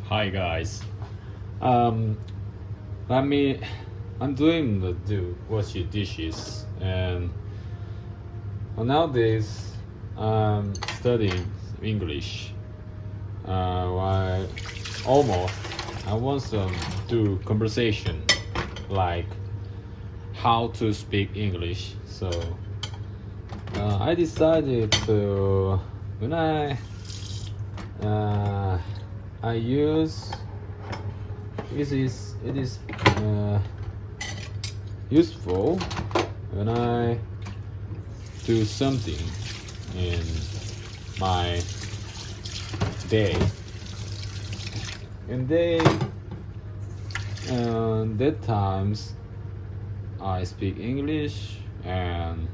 Hi guys. Um, let me. I'm doing the do washing dishes, and nowadays I'm studying English. Why almost I want to do conversation, like how to speak English. So I decided to when I use it is useful when I do something in my day. And that times I speak English, and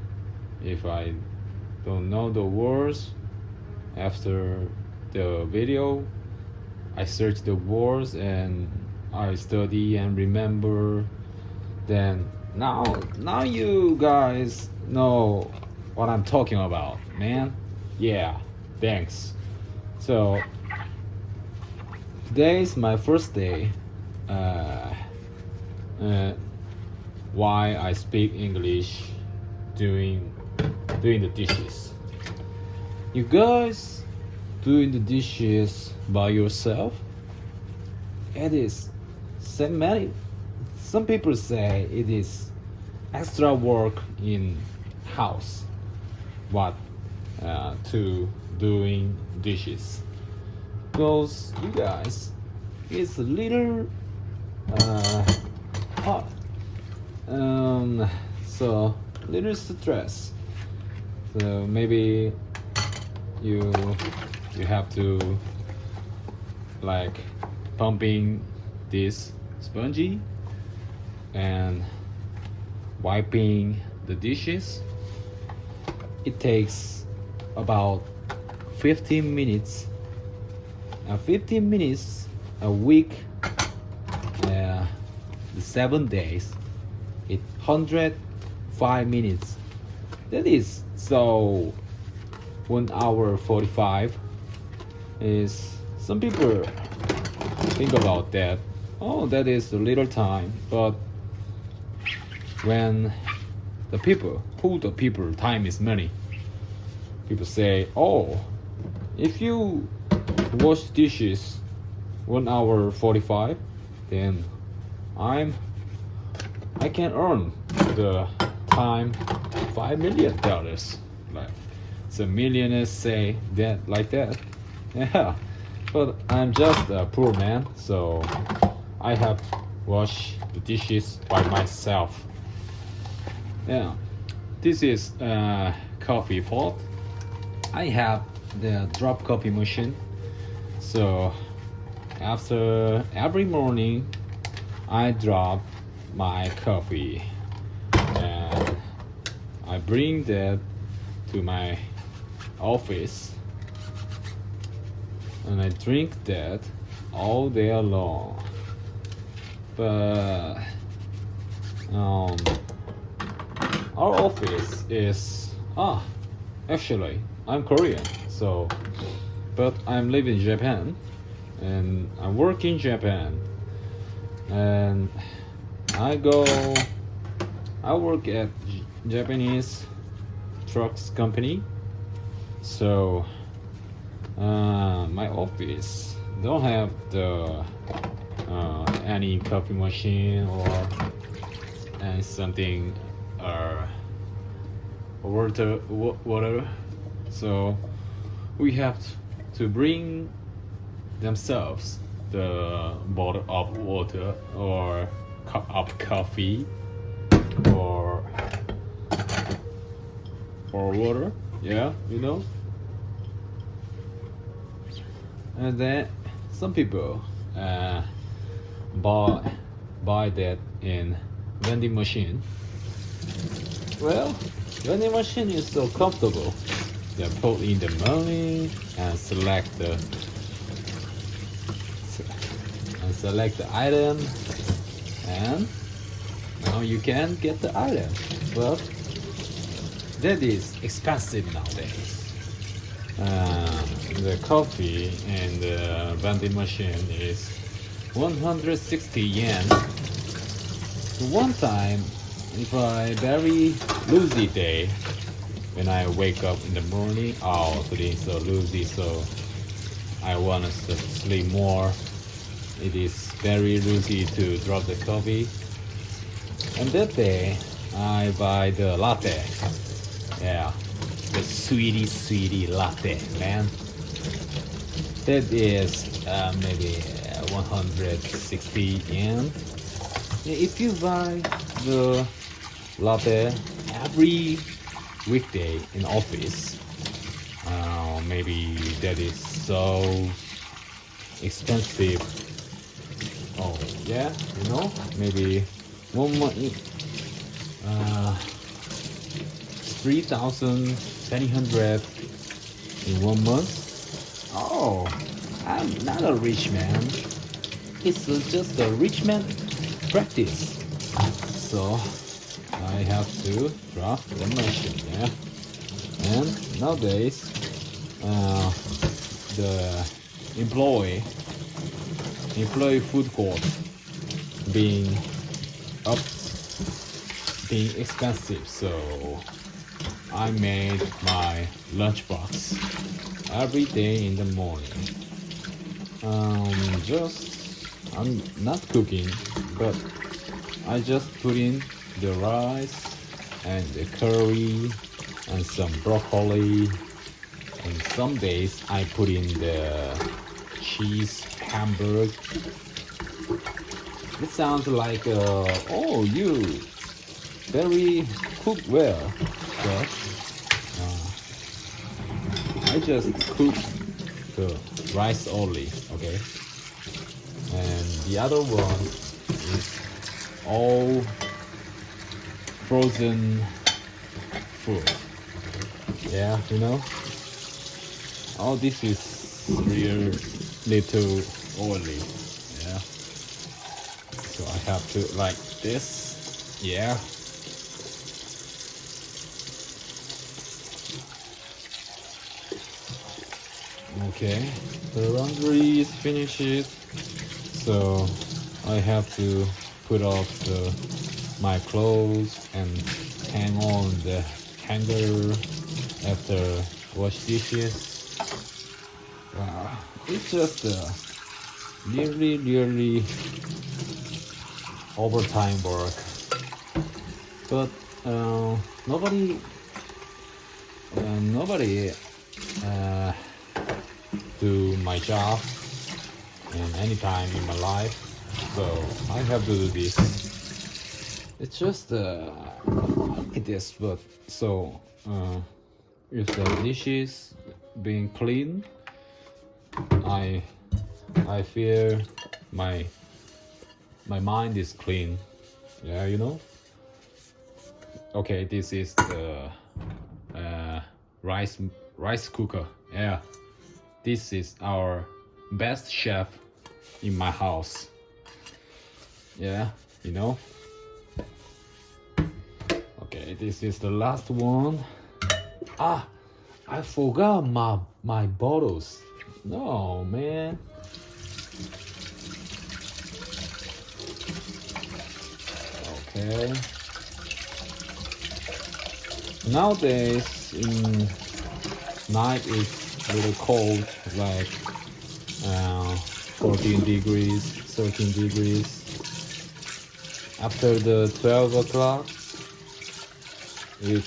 if I don't know the words after the video, I search the words and I study and remember. Then now you guys know what I'm talking about, man. Yeah, thanks. So today is my first day. Uh, uh, why I speak English doing the dishes. You guys doing the dishes by yourself? It is so many. Some people say it is extra work in house. What to doing dishes? Because you guys, it's a little hard. So little stress. So maybe you you have to like pumping this spongy and wiping the dishes. It takes about 15 minutes. 15 minutes a week, the 7 days. It 105 minutes. That is so 1 hour 45 is some people think about that. Oh, that is a little time, but when the people time is money. People say, oh, if you wash dishes 1 hour 45, then I can earn the time $5 million. Like some millionaires say that like that. Yeah, but I'm just a poor man, so I have to wash the dishes by myself. Yeah, this is a coffee pot. I have the drop coffee machine, so after every morning I drop my coffee and I bring that to my office and I drink that all day long. But our office is actually I'm Korean, so but I'm living in Japan and I work in Japan and I work at Japanese trucks company. So my office don't have the any coffee machine or and something water. So we have to bring themselves the bottle of water or cup of coffee or water. Yeah, you know. And then some people buy that in vending machine. Well, vending machine is so comfortable. You put in the money and select the item, and now you can get the item. But that is expensive nowadays. the coffee and the vending machine is 160 yen. One time, if I very lazy day, when I wake up in the morning, oh, today is so lazy, so I want to sleep more. It is very lazy to drop the coffee. And that day, I buy the latte. Yeah, the sweetie latte, man. That is maybe 160 yen. If you buy the latte every weekday in office, maybe that is so expensive. Oh yeah, you know, maybe 3,700 in 1 month. Oh, I'm not a rich man. It's just a rich man practice. So I have to drop the machine, yeah. And nowadays, the employee food court being expensive, so I made my lunchbox every day in the morning. I'm not cooking, but I just put in the rice and the curry and some broccoli, and some days I put in the cheese hamburger. It sounds like oh, you very cook well, but I just cook the rice only, okay? And the other one is all frozen food. Yeah, you know? All this is real little oily. Yeah. So I have to like this. Yeah. Okay, the laundry is finished, so I have to put off my clothes and hang on the hanger after wash dishes. Wow, it's just really overtime work, but nobody do my job and anytime in my life, so I have to do this. It's just it is, but so if the dishes being clean, I feel my mind is clean. Yeah, you know. Okay, this is the rice cooker. Yeah. This is our best chef in my house. Yeah, you know. Okay, this is the last one. Ah, I forgot my bottles. No, man. Okay. Nowadays, in night is a little cold, like 14 degrees, 13 degrees. After the 12 o'clock, it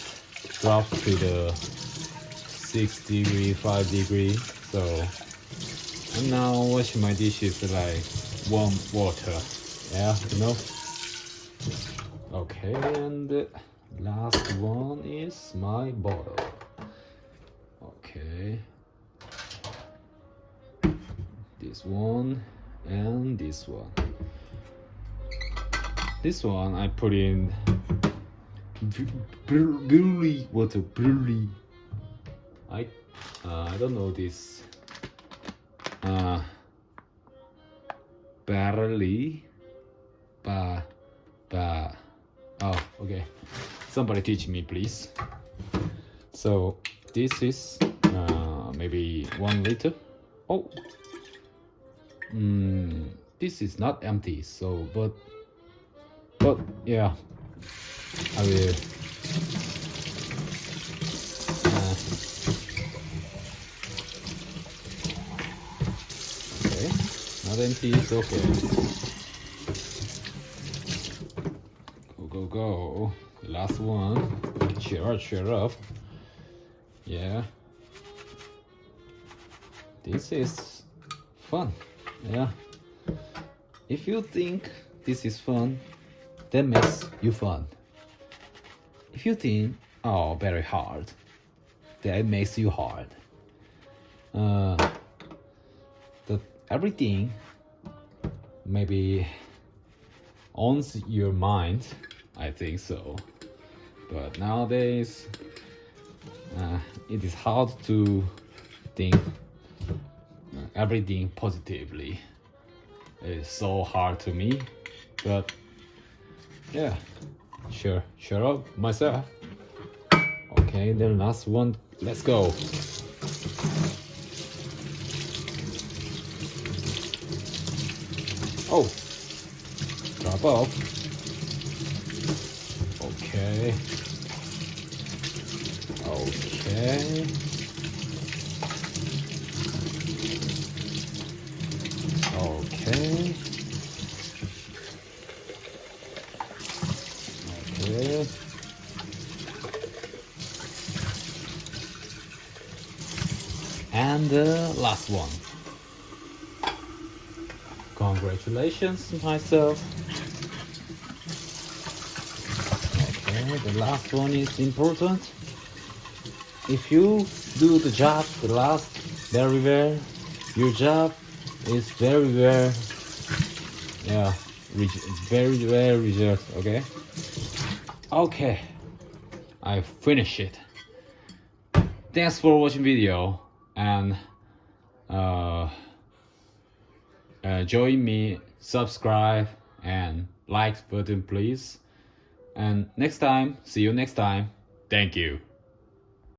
drops to the 6 degree, 5 degree. So I'm now washing my dishes like warm water. Yeah, you know. Okay, and the last one is my bottle. Okay. This one and this one. This one I put in brewery water. Brewery. I don't know this. Barley. Oh, okay. Somebody teach me, please. So this is maybe 1 liter. Oh, this is not empty, so but yeah, I will. Okay, not empty, it's okay. Go. The last one. Cheer up. Yeah. This is fun. Yeah. If you think this is fun, that makes you fun. If you think, oh, very hard, that makes you hard. That everything maybe owns your mind. I think so. But nowadays, it is hard to think everything positively. It's so hard to me, but yeah, sure up myself. Okay, the last one, let's go. Oh, drop off. Okay. Okay. Okay. Okay. And the last one. Congratulations, myself. Okay, the last one is important. If you do the job, the last very well, your job is very well, yeah, very well result. Okay. Okay, I finished it. Thanks for watching video, and join me, subscribe and like button please. And next time, see you next time. Thank you.